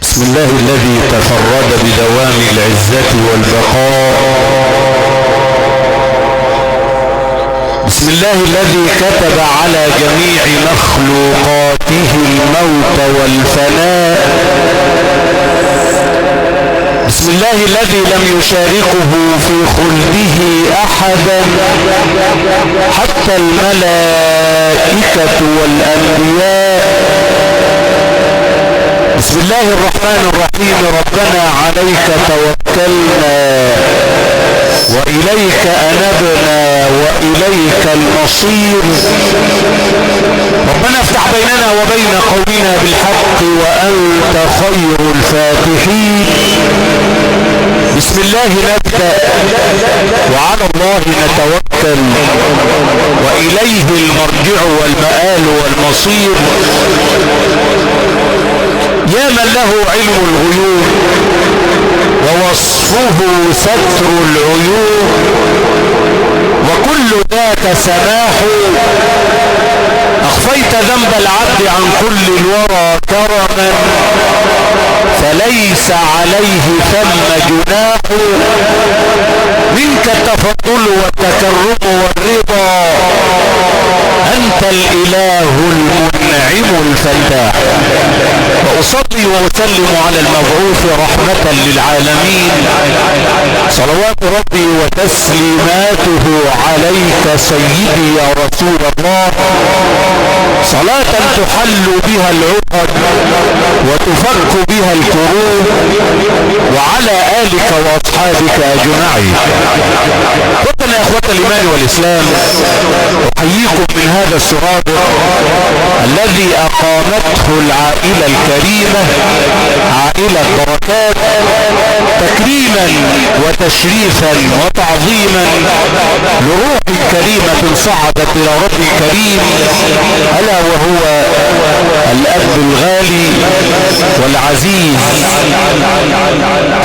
بسم الله الذي تفرد بدوام العزة والبقاء. بسم الله الذي كتب على جميع مخلوقاته الموت والفناء. بسم الله الذي لم يشاركه في خلده احدا حتى الملائكة والانبياء. بسم الله الرحمن الرحيم. ربنا عليك توكلنا وإليك أنبنا وإليك المصير. ربنا افتح بيننا وبين قومنا بالحق وأنت خير الفاتحين. بسم الله نبدأ وعلى الله نتوكل وإليه المرجع والمآل والمصير. يا من له علم الغيوب ووصفه ستر العيوب وكل ذاك سماح. اخفيت ذنب العبد عن كل الورى كرما فليس عليه ثم جناح. منك التفضل والتكرم والرضا انت الاله المنعم الفتاح. واصلي واسلم على المبعوث رحمة للعالمين صلوات ربي وتسليماته عليك سيدي يا رسول الله. صلاة تحل بها العقد وتفك بها الكروب وعلى آلك واصحابك اجمعين. وطن يا اخوة الايمان والاسلام، احييكم من هذا السرادق الذي اقامته العائلة الكريمة عائلة بركات تكريما وتشريفا وتعظيما لروح كريمة صعدت الى رب كريم، الا وهو الاب الغالي والعزيز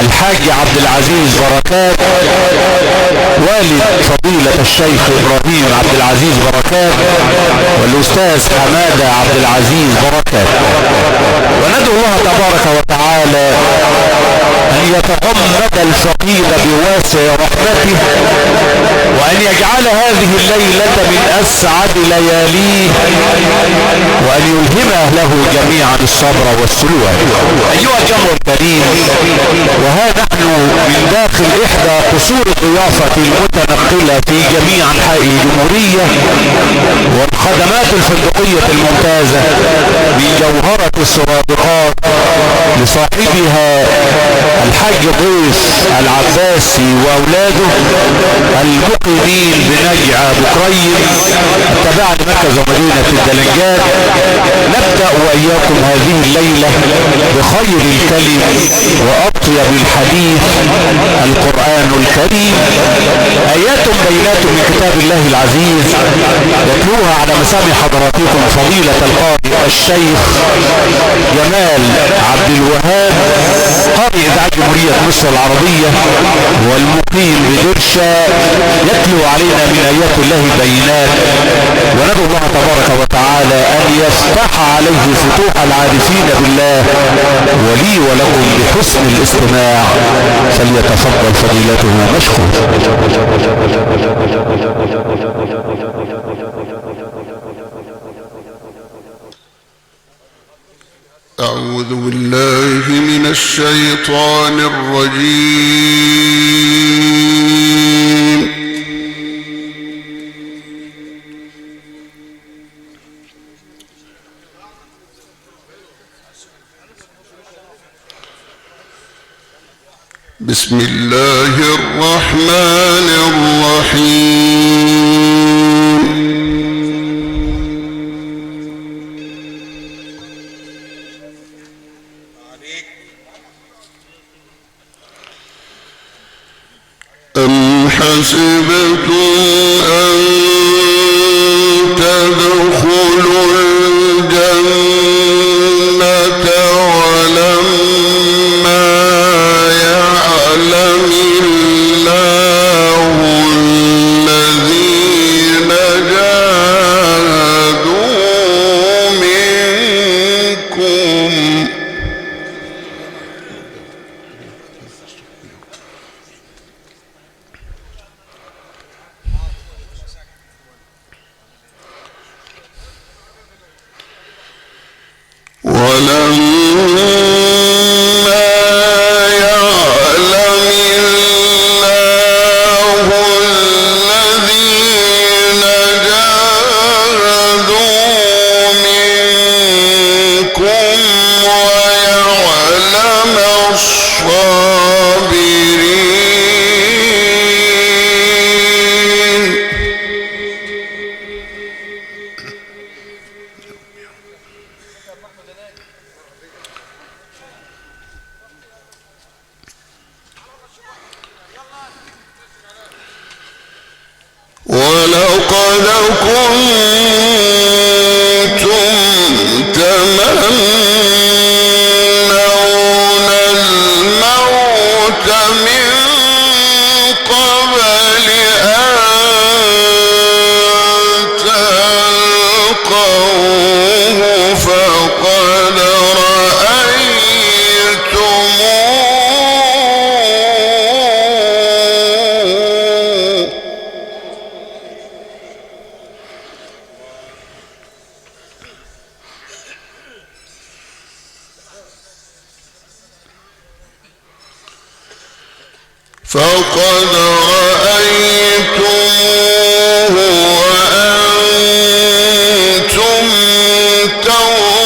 الحاج عبد العزيز بركات، والد فضيلة الشيخ ابراهيم عبد العزيز بركات والاستاذ حمادة عبد العزيز بركات. وندعو الله تبارك وتعالى ان يتغمد الفقيد بواسع رحمته وان يجعل هذه الليلة من اسعد لياليه وان يلهم اهله جميعا الصبر والسلوى. ايها الجمع الكريم، وها نحن من داخل احدى قصور الضيافة المتنقلة في جميع انحاء الجمهورية والخدمات الفندقية الممتازة من جوهرة السرادقات لصاحبها الحاج ضيف العباسي واولاده المقيمين بنجع بكريم التابعة لمركز ومدينة الدلنجات. نبدأ واياكم هذه الليلة بخير الكلم واطيب الحديث القرآن الكريم، ايات بينات من كتاب الله العزيز يتلوها على مسامع حضراتكم فضيلة القارئ الشيخ جمال عبد الوهاب قارئ اذاعة جمهورية مصر العربية والمقيم بدرشة، يتلو علينا من ايات الله بينات. وندعو الله تبارك وتعالى ان يفتح عليه فتوح العارفين بالله ولي ولكم بحسن الاستماع، فليتفضل فضيلته مشكور. أعوذ بالله من الشيطان الرجيم. بسم الله الرحمن الرحيم. أم حسبتم أن تدخلوا الجنة ولما يعلم الله الذين جاهدوا منكم فقد رأيتموه وأنتم تنظرون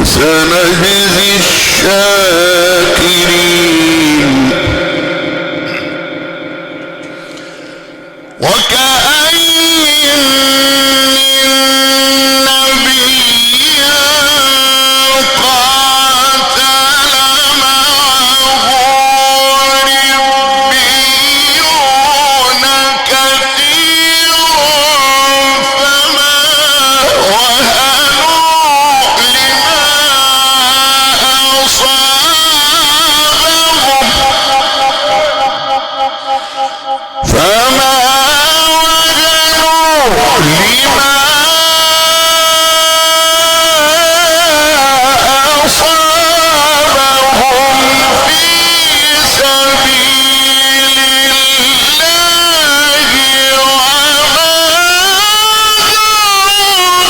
وسنجزي الشاكرين. وكأين من نبي قاتل معه ربيون كثير فما وهنوا لما أصابهم في سبيل الله وما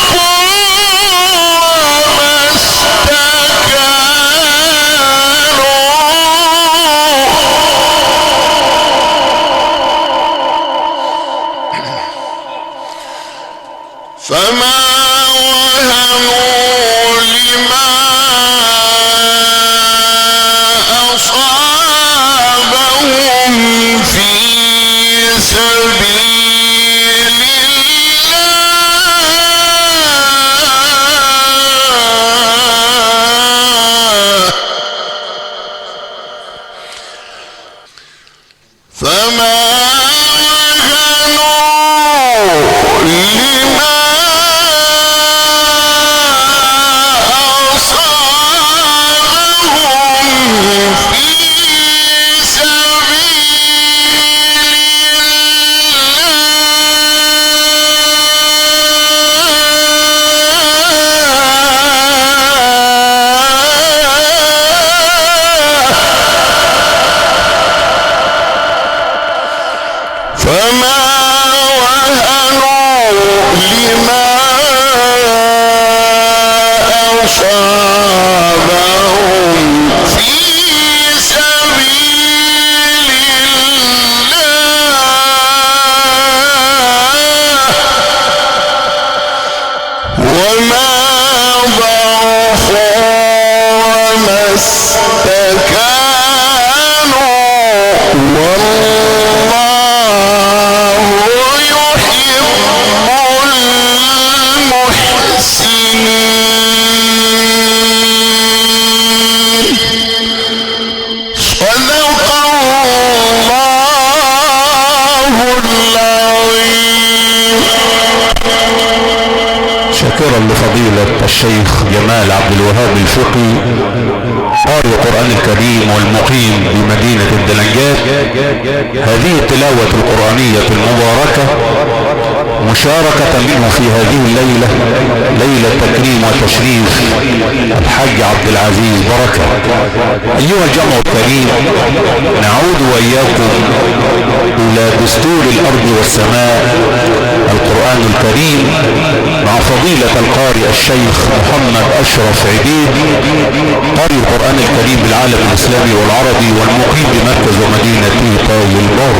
فما وهنوا لما أصابهم في سبيل الله فما وهنوا لما شاكرا لفضيلة الشيخ جمال عبد الوهاب الفقي قارئ القرآن الكريم والمقيم بمدينة الدلنجات. هذه التلاوة القرآنية المباركة مشاركة منه في هذه الليلة، ليلة تكريم وتشريف الحاج عبد العزيز بركة. أيها الجمع الكريم، نعود وإياكم إلى دستور الأرض والسماء القرآن الكريم مع فضيلة القارئ الشيخ محمد أشرف عبيد، قارئ القرآن الكريم بالعالم الإسلامي والعربي والمقيم بمركز ومدينة طاي البر.